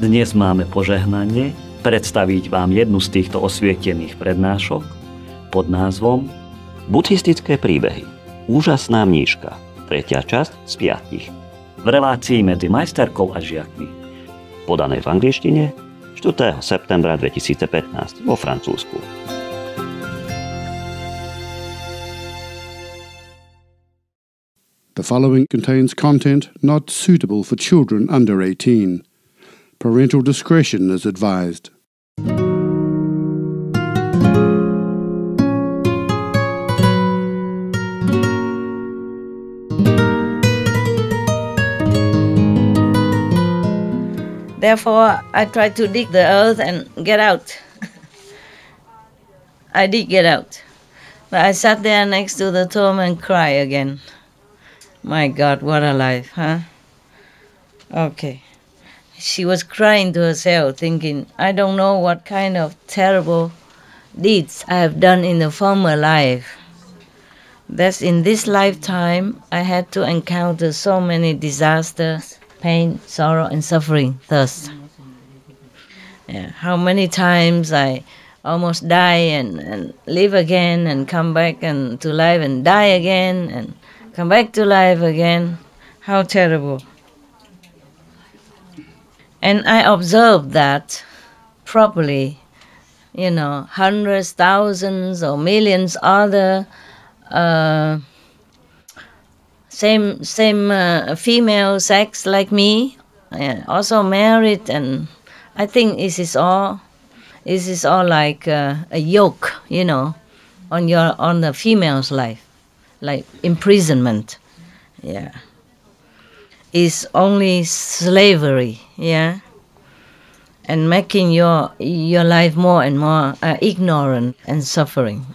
Dnes máme požehnanie predstaviť vám jednu z týchto osvietených prednášok pod názvom Buddhistické príbehy. Úžasná mníška. 3. časť z 5. v relácii medzi majsterkou a žiakmi. Podané v angličtine 4. septembra 2015 vo Francúzsku. The following contains content not suitable for children under 18. Parental discretion is advised. Therefore, I tried to dig the earth and get out. I did get out. But I sat there next to the tomb and cried again. My God, what a life, huh? Okay. She was crying to herself, thinking, I don't know what kind of terrible deeds I have done in the former life. That in this lifetime, I had to encounter so many disasters, pain, sorrow, and suffering, thirst. Yeah. How many times I almost die and live again and come back and to life and die again and come back to life again. How terrible. And I observed that properly, hundreds, thousands, or millions other same female sex like me, also married, and I think this is all like a yoke, on the female's life, like imprisonment, yeah. Is only slavery, yeah, and making your life more and more ignorant and suffering.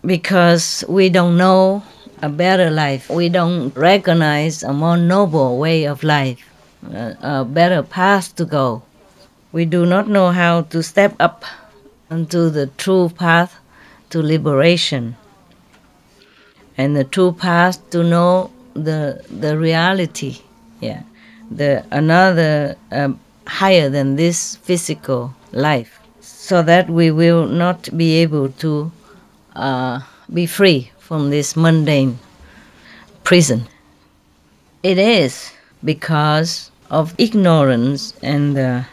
Because we don't know a better life, we don't recognize a more noble way of life, a better path to go. We do not know how to step up onto the true path to liberation, and the true path to know the reality, yeah, another higher than this physical life, so that we will not be able to be free from this mundane prison. It is because of ignorance and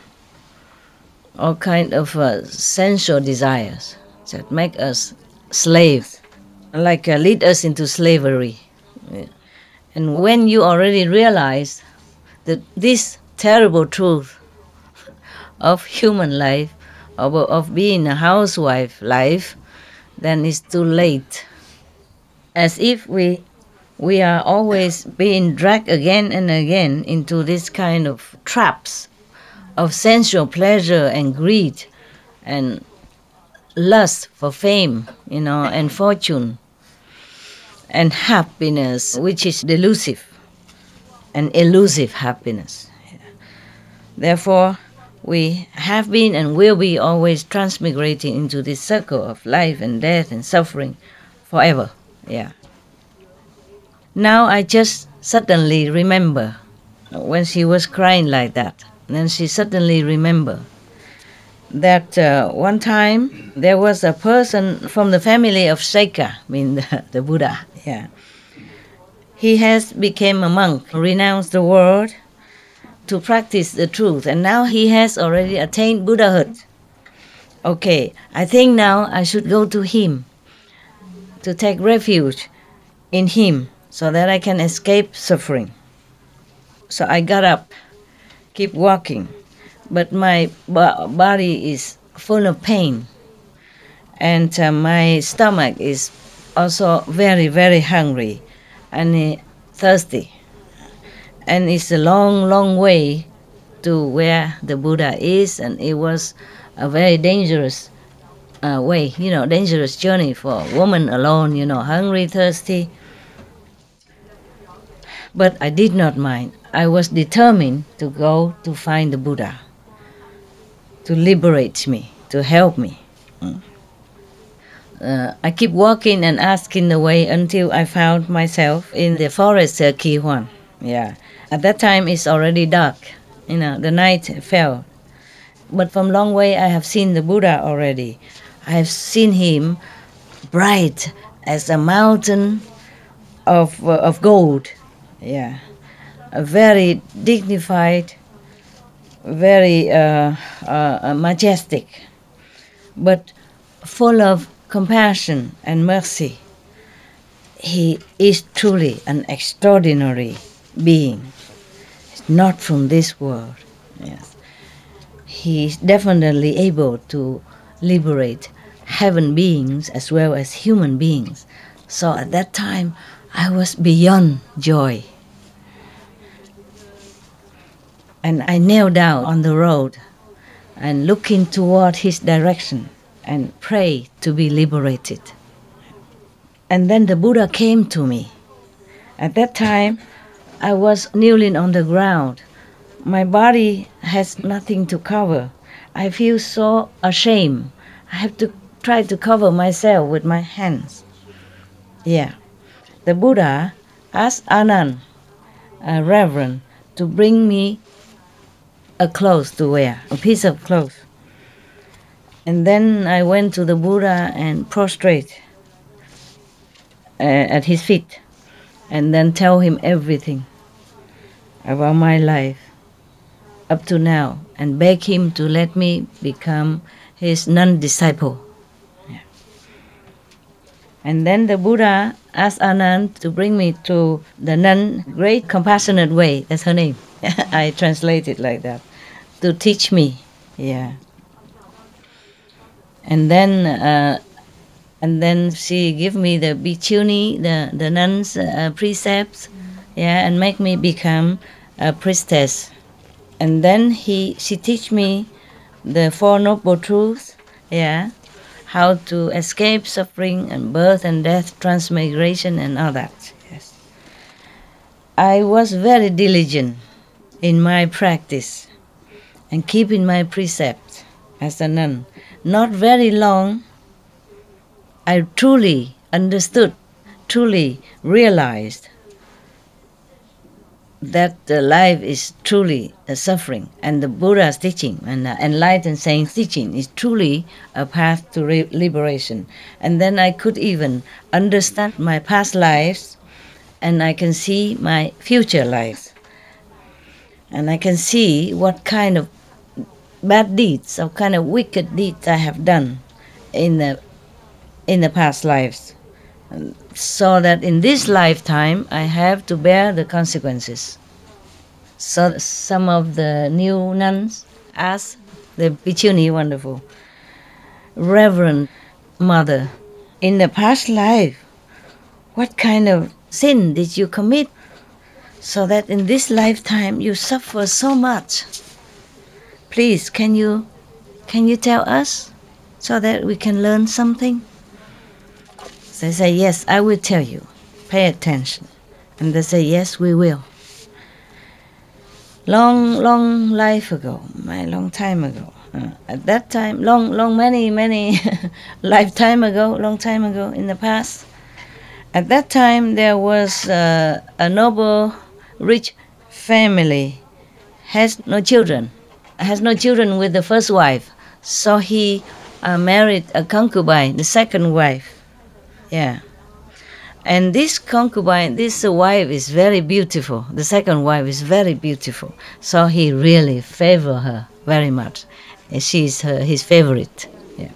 all kind of sensual desires that make us slaves, like lead us into slavery. Yeah. And when you already realize that this terrible truth of human life, of being a housewife life, then it's too late. As if we are always being dragged again and again into this kind of traps of sensual pleasure and greed and lust for fame, and fortune, and happiness, which is delusive and elusive happiness. Therefore, we have been and will be always transmigrating into this circle of life and death and suffering forever. Yeah. Now I just suddenly remember when she was crying like that. Then she suddenly remembered that one time there was a person from the family of Seka, the Buddha. Yeah, he has become a monk, renounced the world to practice the truth, and now he has already attained Buddhahood. Okay, I think now I should go to him to take refuge in him so that I can escape suffering. So I got up, keep walking, but my body is full of pain, and my stomach is also very, very hungry and thirsty. And it's a long, long way to where the Buddha is, and it was a very dangerous way, dangerous journey for a woman alone, hungry, thirsty. But I did not mind. I was determined to go to find the Buddha, to liberate me, to help me. I keep walking and asking the way until I found myself in the forest Ki Huan. Yeah. At that time, it's already dark. The night fell. But from long way, I have seen the Buddha already. I have seen him bright as a mountain of gold. Yeah. Very dignified, very majestic, but full of compassion and mercy. He is truly an extraordinary being. He's not from this world. Yes. He's definitely able to liberate heaven beings as well as human beings. So at that time, I was beyond joy. And I knelt down on the road and looking toward his direction and prayed to be liberated. And then the Buddha came to me. At that time, I was kneeling on the ground. My body has nothing to cover. I feel so ashamed. I have to try to cover myself with my hands. Yeah. The Buddha asked Anand, a reverend, to bring me a clothes to wear, a piece of clothes. And then I went to the Buddha and prostrate at his feet, and then tell him everything about my life up to now, and beg him to let me become his non-disciple. Yeah. And then the Buddha asked Anand to bring me to the nun, Great Compassionate Way, that's her name. I translate it like that, to teach me. Yeah. And then she give me the bhikkhuni, the nuns' precepts, yeah, and make me become a priestess. And then she teach me the Four Noble Truths, yeah, how to escape suffering and birth and death, transmigration and all that. Yes. I was very diligent in my practice and keeping my precepts as a nun. Not very long, I truly understood, truly realized that life is truly a suffering, and the Buddha's teaching and enlightened saints' teaching is truly a path to liberation. And then I could even understand my past lives, and I can see my future lives. And I can see what kind of bad deeds, what kind of wicked deeds I have done in the past lives, so that in this lifetime I have to bear the consequences. So some of the new nuns asked the bhikkhuni, wonderful, Reverend Mother, in the past life, what kind of sin did you commit so that in this lifetime you suffer so much? Please, can you tell us so that we can learn something? They say, yes, I will tell you. Pay attention. And they say, yes, we will. Long life ago, long time ago. At that time, many lifetime ago, long time ago in the past. At that time, there was a noble, rich family, has no children with the first wife. So he married a concubine, the second wife. Yeah. And this concubine, this wife is very beautiful. The second wife is very beautiful. So he really favored her very much. She's his favorite. Yeah.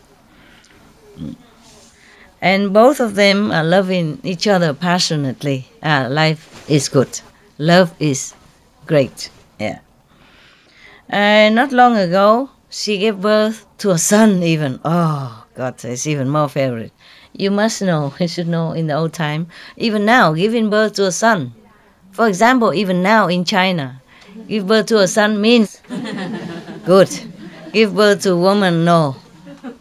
And both of them are loving each other passionately. Life is good. Love is great. Yeah. Not long ago, she gave birth to a son even. Oh, God, it's even more favorite. You must know, you should know in the old time, even now, giving birth to a son. For example, even now in China, give birth to a son means good. Give birth to a woman, no.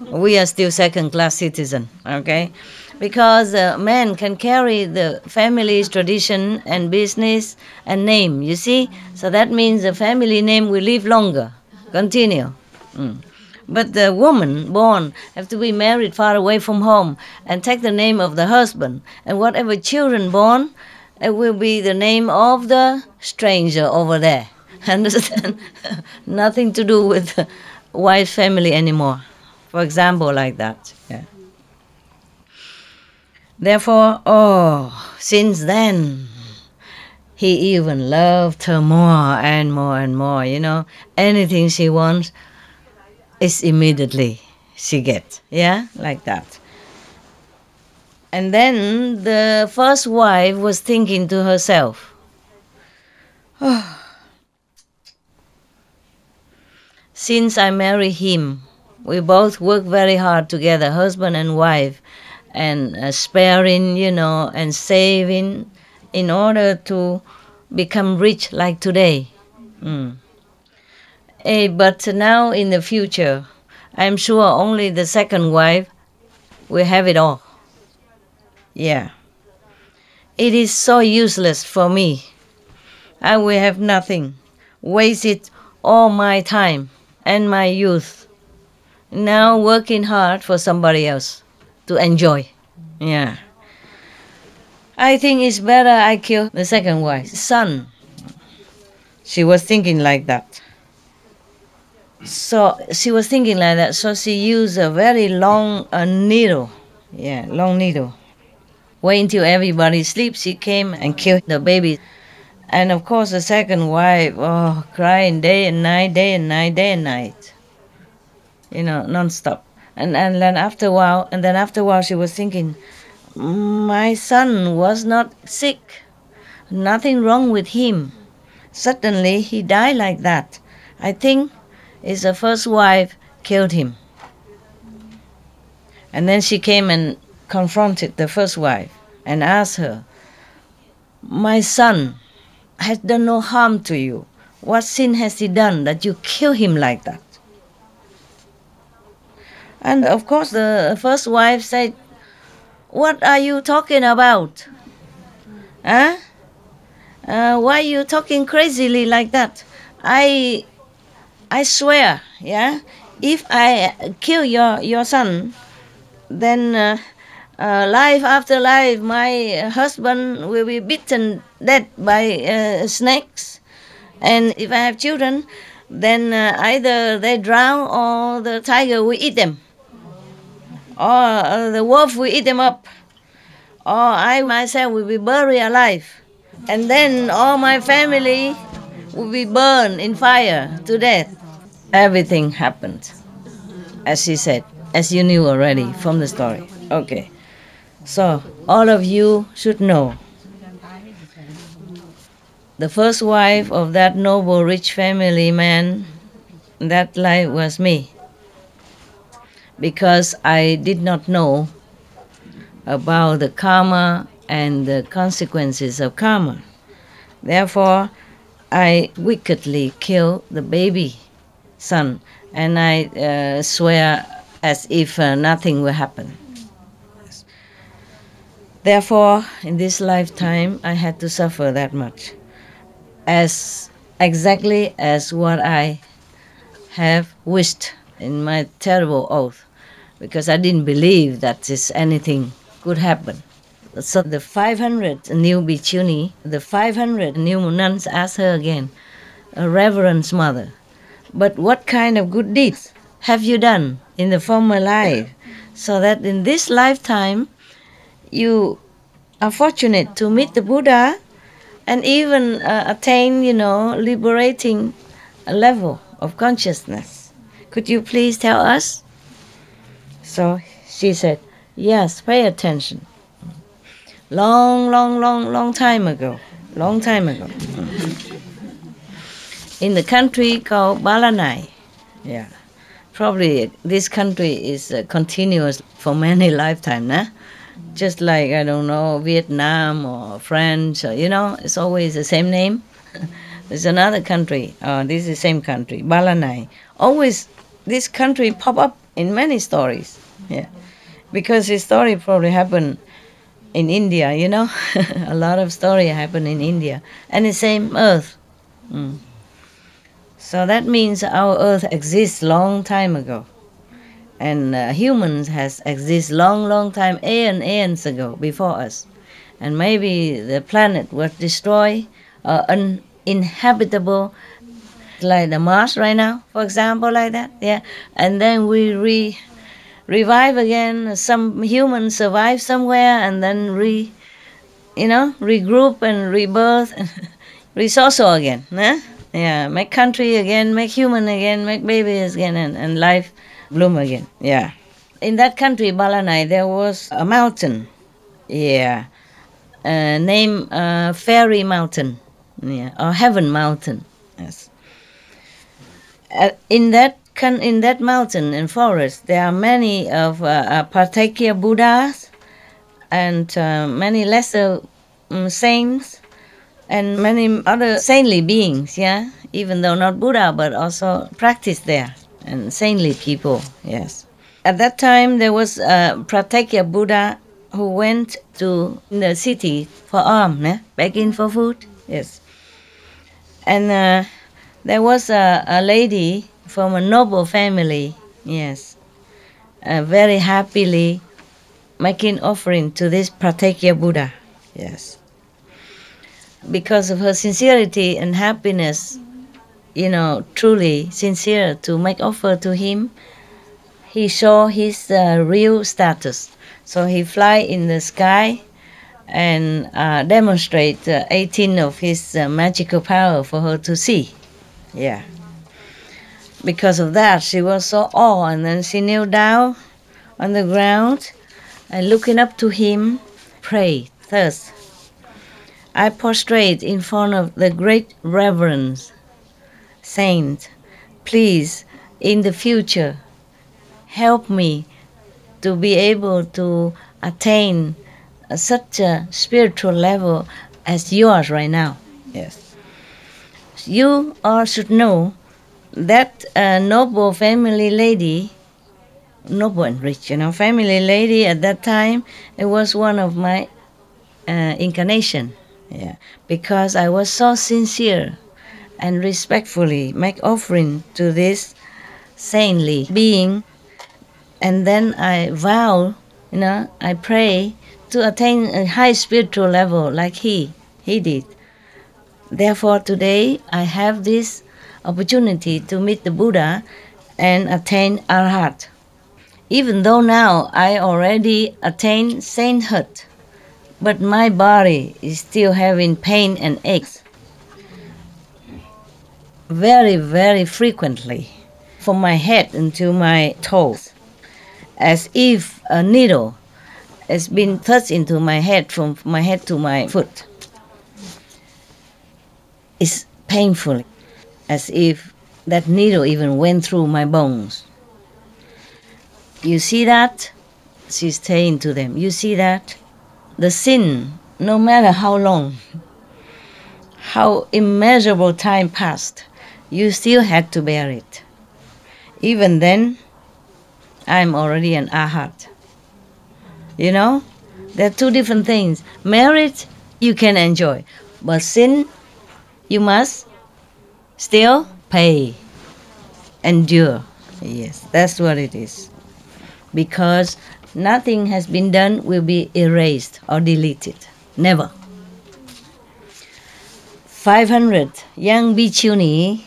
We are still second-class citizen, okay? Because man can carry the family's tradition and business and name, you see? So that means the family name will live longer, continue. But the woman born have to be married far away from home and take the name of the husband. And whatever children born, it will be the name of the stranger over there. Understand? Nothing to do with the wife family anymore. For example, like that. Yeah. Therefore, since then, he even loved her more and more and more, Anything she wants is immediately she gets. Yeah, like that. And then the first wife was thinking to herself, since I marry him, we both work very hard together, husband and wife, and sparing, and saving in order to become rich like today. But now in the future, I'm sure only the second wife will have it all. Yeah. It is so useless for me. I will have nothing. Wasted all my time and my youth. Now working hard for somebody else to enjoy. Yeah. I think it's better I kill the second wife's son. She was thinking like that. So she used a very long needle. Yeah, long needle. Wait until everybody sleeps, she came and killed the baby. And of course the second wife, crying day and night, non-stop. And then after a while she was thinking, my son was not sick, nothing wrong with him. Suddenly he died like that. I think it's the first wife killed him. And then she came and confronted the first wife and asked her, my son has done no harm to you. What sin has he done that you kill him like that? And of course the first wife said, what are you talking about? Huh? Why are you talking crazily like that? I swear, if I kill your son, then life after life, my husband will be beaten dead by snakes. And if I have children, then either they drown or the tiger will eat them. Or the wolf will eat them up. Or I myself will be buried alive. And then all my family will be burned in fire to death. Everything happened, as she said, as you knew already from the story. Okay. So, all of you should know. The first wife of that noble, rich family man, that life was me. Because I did not know about the karma and the consequences of karma. Therefore, I wickedly killed the baby son, and I swear as if nothing will happen. Therefore, in this lifetime, I had to suffer that much, as exactly as what I have wished in my terrible oath, because I didn't believe that anything could happen. So the 500 new bhikkhuni, the 500 new nuns asked her again, Reverend Mother, but what kind of good deeds have you done in the former life, so that in this lifetime you are fortunate to meet the Buddha and even attain, liberating a level of consciousness? Could you please tell us? So she said, yes, pay attention. Long time ago. In the country called Balanai. Yeah. Probably this country is continuous for many lifetimes, nah? Just like, I don't know, Vietnam or French, or, it's always the same name. There's another country, this is the same country, Balanai. Always this country pop up in many stories. Yeah. Because this story probably happened in India, a lot of story happened in India. And the same earth. So that means our earth exists long time ago. And humans has exist long time, aeons ago, before us. and maybe the planet was destroyed or uninhabitable, like the Mars right now, for example, like that. Yeah, and then we revive again. Some humans survive somewhere, and then regroup and rebirth and resource again. Huh? Yeah, make country again, make human again, make babies again, and life bloom again. Yeah. In that country, Balanai, there was a mountain. Yeah. Named Fairy Mountain. Yeah. Or Heaven Mountain. Yes. In that mountain and forest, there are many of Patakya Buddhas and many lesser saints and many other saintly beings, yeah, even though not Buddha, but also practice there, and saintly people, yes. At that time, there was a Pratyeka Buddha who went to the city for alms, begging for food, yes. And there was a lady from a noble family, yes, very happily making offering to this Pratyeka Buddha, yes. Because of her sincerity and happiness, truly sincere to make offer to him, he saw his real status. So he fly in the sky and demonstrate 18 of his magical power for her to see. Yeah. Because of that, she was so awed, and then she knelt down on the ground and looking up to him, prayed thus: I prostrate in front of the great reverend saint. Please, in the future, help me to be able to attain such a spiritual level as yours right now. Yes. You all should know that noble family lady, noble and rich, family lady at that time, it was one of my incarnation. Yeah, because I was so sincere and respectfully make offering to this saintly being, and then I vow, I pray to attain a high spiritual level like he did. Therefore, today I have this opportunity to meet the Buddha and attain Arhat. Even though now I already attained sainthood, but my body is still having pain and aches very, very frequently from my head until my toes, as if a needle has been thrust into my head from my head to my foot. It's painful, as if that needle even went through my bones. You see that? She's saying to them, you see that? The sin, no matter how long, how immeasurable time passed, you still had to bear it. Even then, I'm already an Arhat. There are two different things. Merit, you can enjoy. But sin, you must still pay, endure. Yes, that's what it is. Because nothing has been done will be erased or deleted. Never. 500 young bhikkhuni,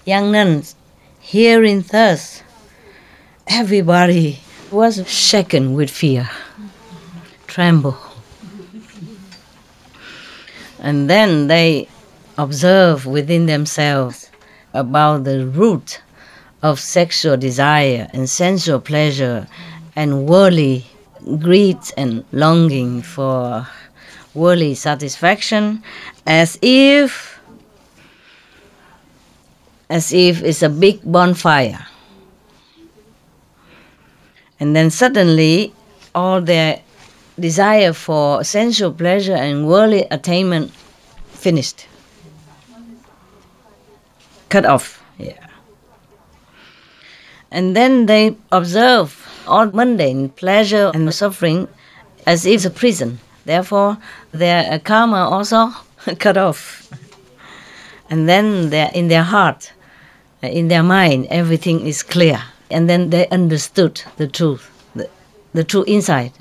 young nuns, hearing thus, everybody was shaken with fear, tremble. And then they observe within themselves about the root of sexual desire and sensual pleasure and worldly greed and longing for worldly satisfaction, as if it's a big bonfire. And then suddenly all their desire for sensual pleasure and worldly attainment finished. Cut off. Yeah. And then they observe all mundane pleasure and suffering as if it's a prison. Therefore, their karma also cut off. And then in their heart, in their mind, everything is clear. And then they understood the truth, the true insight.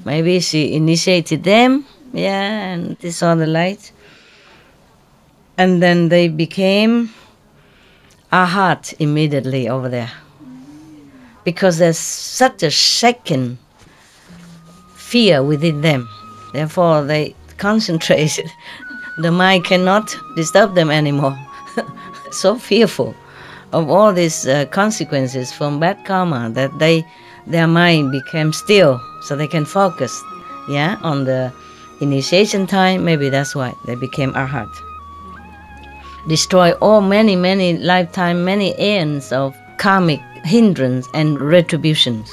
Maybe she initiated them, and they saw the light. And then they became arhat immediately over there. Because there's such a shaken fear within them. Therefore, they concentrated. The mind cannot disturb them anymore. So fearful of all these consequences from bad karma that their mind became still, so they can focus, on the initiation time. Maybe that's why they became arhat. Destroy all many lifetime, many aeons of karmic hindrance and retributions.